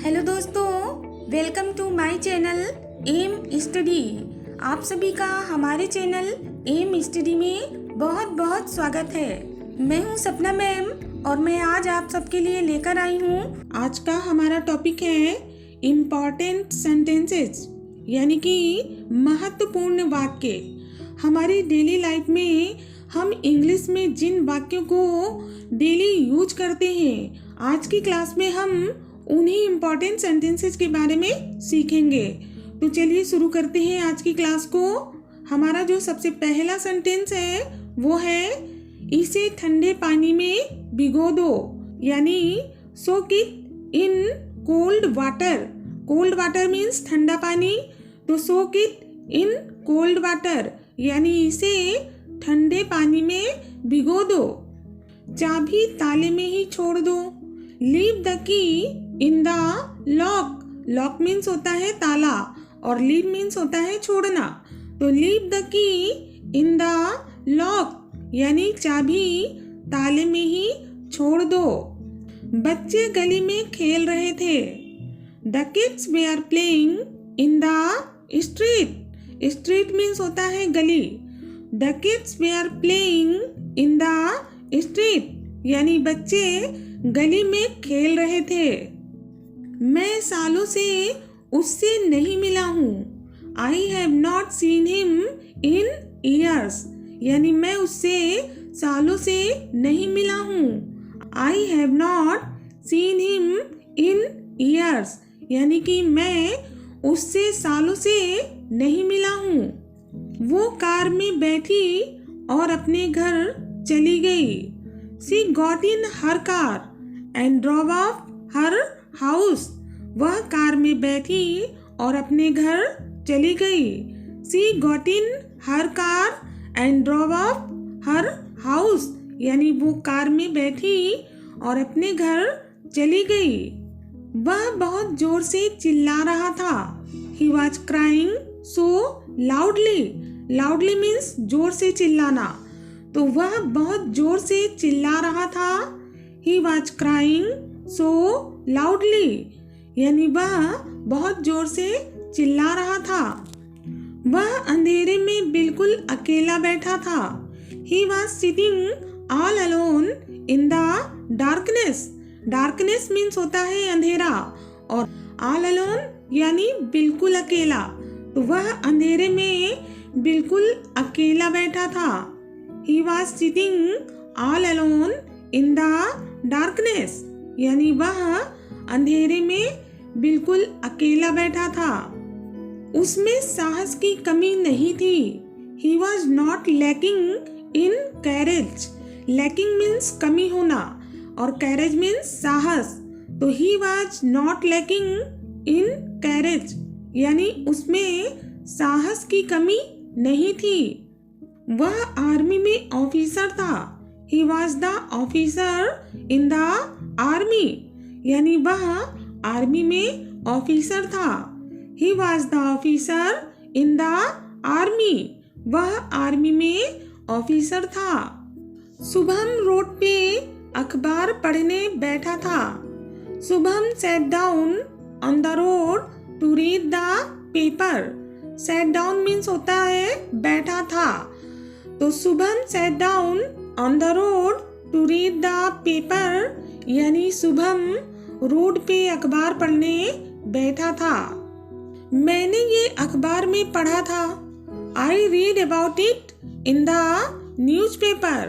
Hello दोस्तों, welcome to my channel M study. आप सभी का हमारे चैनल एम स्टडी में बहुत बहुत स्वागत है। मैं हूं सपना मैम और मैं आज आप सबके लिए लेकर आई हूं। आज का हमारा टॉपिक है इम्पॉर्टेंट सेंटेंसेस, यानी कि महत्वपूर्ण वाक्य। हमारी डेली लाइफ में हम इंग्लिश में जिन वाक्यों को डेली यूज करते हैं, आज की क्लास में हम उन्हीं इम्पॉर्टेंट सेंटेंसेस के बारे में सीखेंगे। तो चलिए शुरू करते हैं आज की क्लास को। हमारा जो सबसे पहला सेंटेंस है वो है इसे ठंडे पानी में भिगो दो, यानी soak it in cold water. Cold water means ठंडा पानी, तो soak it in cold water यानी इसे ठंडे पानी में भिगो दो। चाबी ताले में ही छोड़ दो। Leave the key in the lock. Lock means होता है ताला और लीव मीन्स होता है छोड़ना। तो leave the key in the lock यानी चाबी ताले में ही छोड़ दो। बच्चे गली में खेल रहे थे। The kids way playing in the street. Street means होता है गली। The kids way playing in the street यानी बच्चे गली में खेल रहे थे। मैं सालों से उससे नहीं मिला हूँ। I have not seen him in years यानी मैं उससे सालों से नहीं मिला हूँ। I have not seen him in years यानी कि मैं उससे सालों से नहीं मिला हूँ। वो कार में बैठी और अपने घर चली गई। She got in her car and drove of her house. वह कार में बैठी और अपने घर चली गई। She got in her car and drove of her house यानी वो कार में बैठी और अपने घर चली गई। वह बहुत जोर से चिल्ला रहा था। He was crying so loudly. Loudly means जोर से चिल्लाना। तो वह बहुत जोर से चिल्ला रहा था। He was crying so loudly यानी वह बहुत जोर से चिल्ला रहा था। वह अंधेरे में बिल्कुल अकेला बैठा था। He was sitting all alone in the darkness. Darkness means होता है अंधेरा और all alone यानी बिल्कुल अकेला। तो वह अंधेरे में बिल्कुल अकेला बैठा था। He was sitting all alone in the darkness यानी वह अंधेरे में बिल्कुल अकेला बैठा था। उसमें साहस की कमी नहीं थी। He was not lacking in courage. Lacking means कमी होना और courage means साहस। तो he was not lacking in courage यानी उसमें साहस की कमी नहीं थी। वह आर्मी में ऑफिसर था। He was the officer in the army यानी वह आर्मी में ऑफिसर था। He was the officer in the army वह आर्मी में ऑफिसर था। शुभम रोड पे अखबार पढ़ने बैठा था। Shubham sat down on the road to read the paper. Sat down means होता है बैठा था। तो Shubham sat down on the road to read the paper यानी शुभम रोड पे अखबार पढ़ने बैठा था। मैंने ये अखबार में पढ़ा था। I read about it in the newspaper.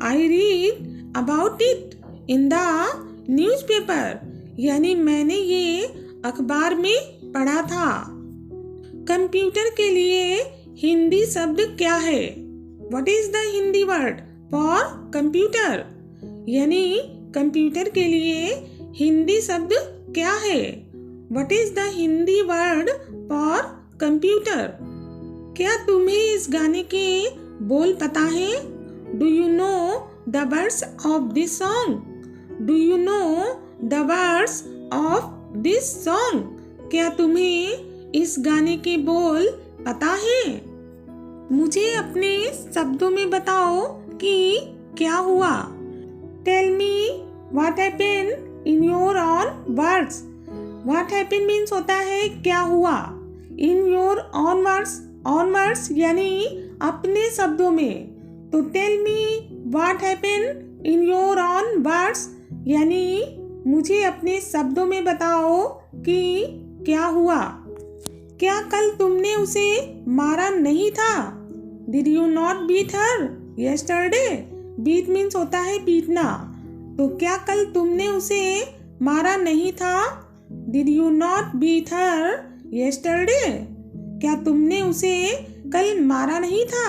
I read about it in the newspaper यानी मैंने ये अखबार में पढ़ा था। कंप्यूटर के लिए हिंदी शब्द क्या है? What is the Hindi word for computer? यानी कंप्यूटर के लिए हिंदी शब्द क्या है? What is the Hindi word for computer? क्या तुम्हें इस गाने के बोल पता है? Do you know the words of this song? Do you know the words of this song? क्या तुम्हें इस गाने के बोल पता है? मुझे अपने शब्दों में बताओ कि क्या हुआ। Tell me what happened in your own words. What happened means होता है क्या हुआ। इन योर ऑन वर्ड्स यानी अपने शब्दों में। तो tell me what happened in your own words यानी मुझे अपने शब्दों में बताओ कि क्या हुआ। क्या कल तुमने उसे मारा नहीं था? Did you not beat her yesterday? Beat means होता है पीटना। तो क्या कल तुमने उसे मारा नहीं था? Did you not beat her yesterday? क्या तुमने उसे कल मारा नहीं था?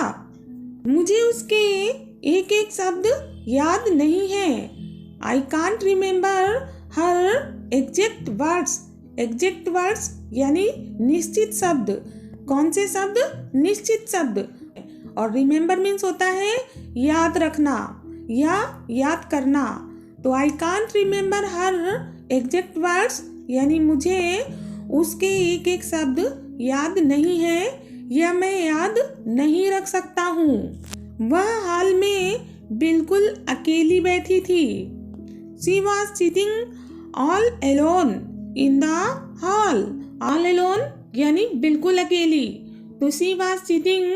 मुझे उसके एक एक शब्द याद नहीं है। I can't remember her exact words यानी निश्चित शब्द। कौन से शब्द? निश्चित शब्द। और रिमेम्बर मीन्स होता है याद रखना या याद करना। तो I can't remember her exact words यानी मुझे उसके एक एक शब्द याद नहीं है या मैं याद नहीं रख सकता हूँ। वह हॉल में बिल्कुल अकेली बैठी थी। She was sitting all alone in the hall. All alone यानी बिल्कुल अकेली। तो she was sitting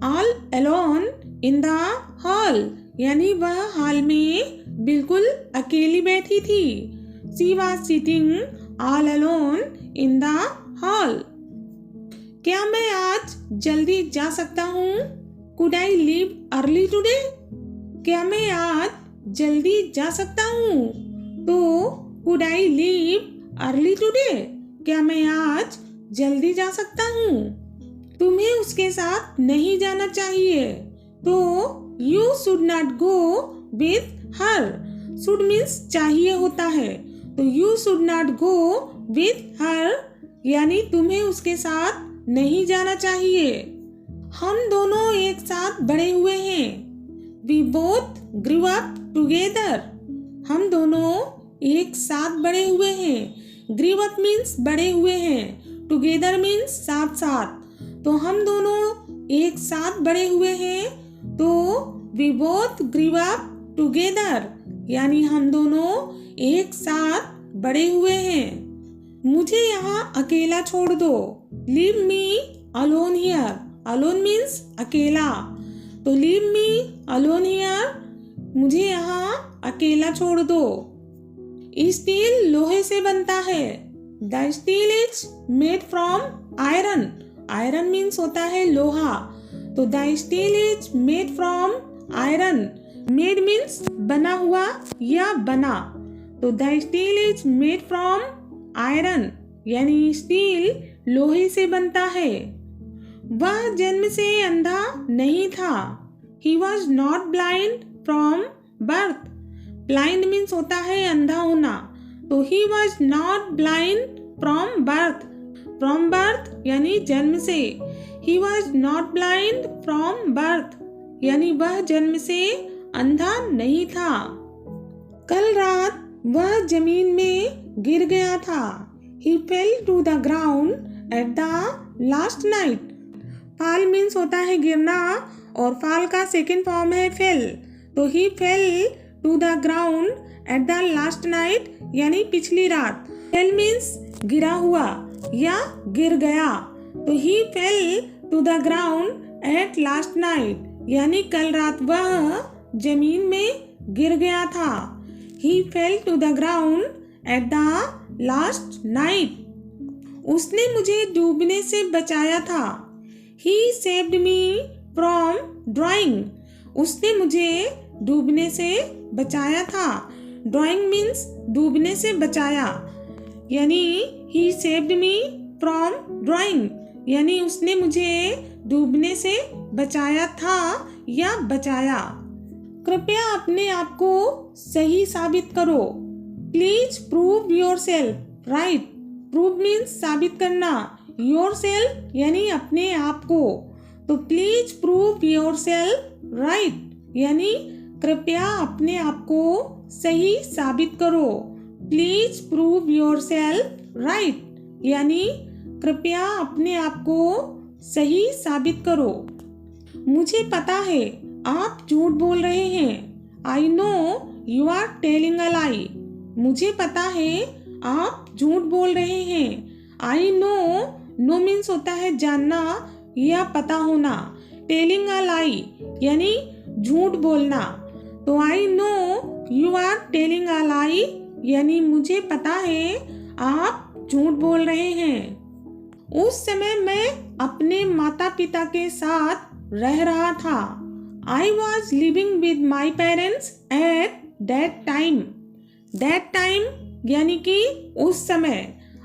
all alone in the hall यानी वह हॉल में बिल्कुल अकेली बैठी थी। She was sitting all alone in the hall. क्या मैं आज जल्दी जा सकता हूँ? Could I leave early today? क्या मैं आज जल्दी जा सकता हूँ? तो Could I leave early today? क्या मैं आज जल्दी जा सकता हूँ? तुम्हें उसके साथ नहीं जाना चाहिए। तो You should not go with her. Should means चाहिए होता है। तो You should not go with her यानी तुम्हें उसके साथ नहीं जाना चाहिए। हम दोनों एक साथ बड़े हुए हैं। We both grew up together. हम दोनों एक साथ बड़े हुए हैं। Grew up means बड़े हुए हैं। Together means साथ साथ। तो हम दोनों एक साथ बड़े हुए हैं। तो we both grew up together यानी हम दोनों एक साथ बड़े हुए हैं। मुझे यहाँ अकेला छोड़ दो। Leave me alone here. Alone means अकेला। तो leave me alone here मुझे यहाँ अकेला छोड़ दो। स्टील लोहे से बनता है। The steel is made from iron. Iron means होता है लोहा। तो the steel is made from iron. Made means बना हुआ या बना। तो the steel is made from iron यानी स्टील लोहे से बनता है। वह जन्म से अंधा नहीं था। He was not blind from birth. Blind means होता है अंधा होना। तो he was not blind from birth. From birth यानी जन्म से। He was not blind from birth यानी वह जन्म से अंधा नहीं था। कल रात वह जमीन में गिर गया था। He fell to the ground at the last night. fall means होता है गिरना और fall का सेकेंड फॉर्म है fell। तो he fell to the ground at the last night यानी पिछली रात। fell means गिरा हुआ या गिर गया। तो he fell to the ground at last night यानी कल रात वह जमीन में गिर गया था। He fell to the ground at the last night. उसने मुझे डूबने से बचाया था। He saved me from drowning. उसने मुझे डूबने से बचाया था। Drowning means डूबने से बचाया यानी He saved me from drowning यानी उसने मुझे डूबने से बचाया था या बचाया। कृपया अपने आप को सही साबित करो। Please prove your self right. Prove means साबित करना। योर सेल्फ यानी अपने आप को। तो please prove your self right यानी कृपया अपने आप को सही साबित करो। Please prove your self right यानी कृपया अपने आप को सही साबित करो। मुझे पता है आप झूठ बोल रहे हैं। I know you are telling a lie. मुझे पता है आप झूठ बोल रहे हैं। आई नो मीन्स होता है जानना या पता होना। टेलिंग अ लाई यानी झूठ बोलना। तो I know you are telling a lie यानी मुझे पता है आप झूठ बोल रहे हैं। उस समय मैं अपने माता पिता के साथ रह रहा था। I was living with my parents at that time. That time यानी कि उस समय।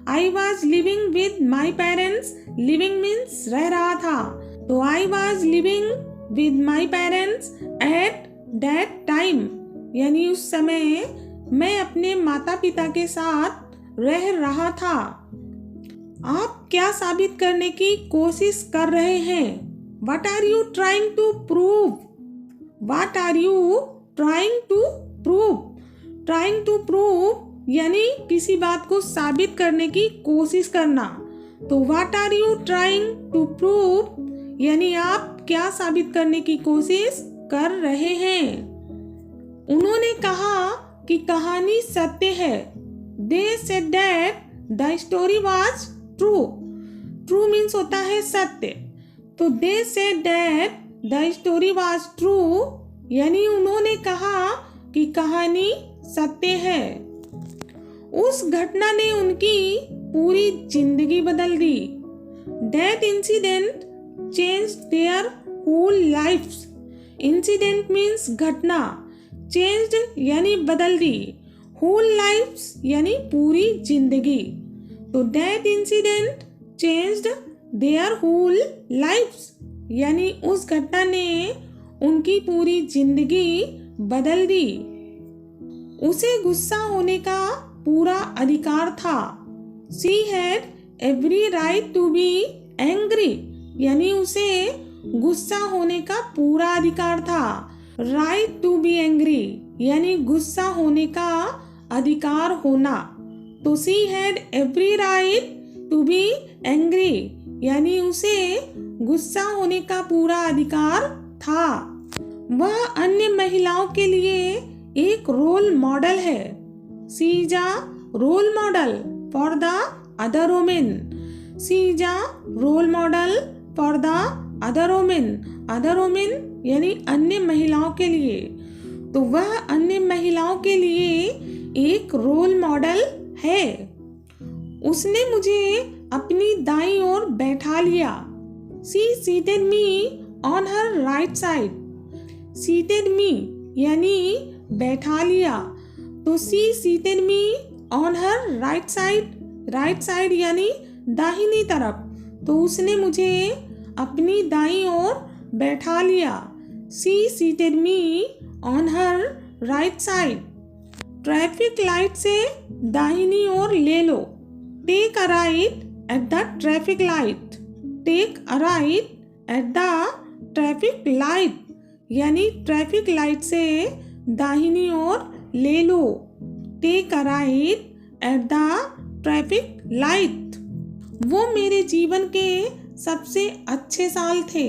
I was living with my parents. Living means रह रहा था। तो I was living with my parents at that time यानी उस समय मैं अपने माता पिता के साथ रह रहा था। आप क्या साबित करने की कोशिश कर रहे हैं? What are you trying to prove? What are you trying to prove? Trying to prove यानी किसी बात को साबित करने की कोशिश करना। तो what are you trying to prove यानी आप क्या साबित करने की कोशिश कर रहे हैं? उन्होंने कहा कि कहानी सत्य है। They said that the story was true. True means होता है सत्य। तो they said that the story was true यानी उन्होंने कहा कि कहानी सत्य है। उस घटना ने उनकी पूरी जिंदगी बदल दी। That incident changed their whole lives. Incident means घटना। Changed यानी बदल दी। Whole lives यानी पूरी जिंदगी। तो that incident changed their whole lives यानी उस घटना ने उनकी पूरी जिंदगी बदल दी। उसे गुस्सा होने का पूरा अधिकार था। She had every right to be angry यानी उसे गुस्सा होने का पूरा अधिकार था। Right to be angry यानी गुस्सा होने का अधिकार होना। तो she had every right to be angry यानी उसे गुस्सा होने का पूरा अधिकार था। वह अन्य महिलाओं के लिए एक रोल मॉडल है। She is a role model for the other women. She is a role model for the other women. Other women यानी अन्य महिलाओं के लिए। तो वह अन्य महिलाओं के लिए एक रोल मॉडल है। उसने मुझे अपनी दाईं ओर बैठा लिया। She seated me on her right side. Seated me यानी बैठा लिया। तो she seated me on her right side. Right side यानी दाहिनी तरफ। तो उसने मुझे अपनी दाईं ओर बैठा लिया। She seated me on her right side. Traffic light से दाहिनी ओर ले लो। Take a right at the traffic light. Take a right at the traffic light यानी ट्रैफिक लाइट से दाहिनी ओर ले लो। Take a right at the traffic light. वो मेरे जीवन के सबसे अच्छे साल थे।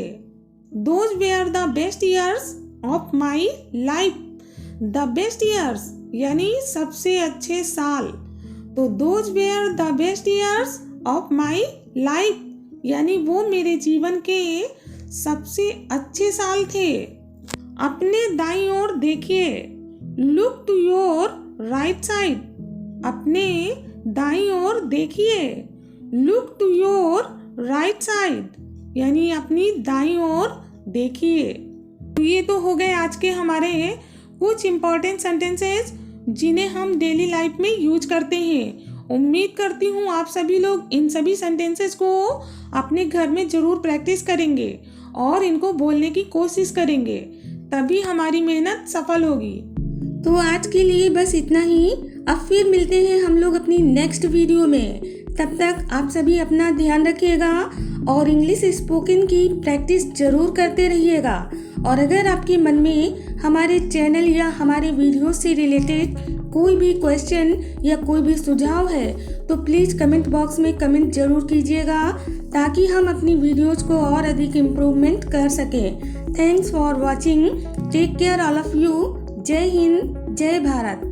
Those were the best years of my life. The best years यानी सबसे अच्छे साल। तो those were the best years of my life यानी वो मेरे जीवन के सबसे अच्छे साल थे। अपने दाईं ओर देखिए। Look to your right side. अपने दाईं ओर देखिए। Look to your right side यानी अपनी दाईं ओर देखिए। तो ये तो हो गए आज के हमारे कुछ इम्पोर्टेंट सेंटेंसेस जिन्हें हम डेली लाइफ में यूज करते हैं। उम्मीद करती हूँ आप सभी लोग इन सभी सेंटेंसेस को अपने घर में ज़रूर प्रैक्टिस करेंगे और इनको बोलने की कोशिश करेंगे, तभी हमारी मेहनत सफल होगी। तो आज के लिए बस इतना ही। अब फिर मिलते हैं हम लोग अपनी नेक्स्ट वीडियो में। तब तक आप सभी अपना ध्यान रखिएगा और इंग्लिश स्पोकन की प्रैक्टिस जरूर करते रहिएगा। और अगर आपके मन में हमारे चैनल या हमारे वीडियो से रिलेटेड कोई भी क्वेश्चन या कोई भी सुझाव है तो प्लीज़ कमेंट बॉक्स में कमेंट जरूर कीजिएगा ताकि हम अपनी वीडियोज़ को और अधिक इम्प्रूवमेंट कर सकें। Thanks for watching. Take care all of you. जय हिंद, जय भारत।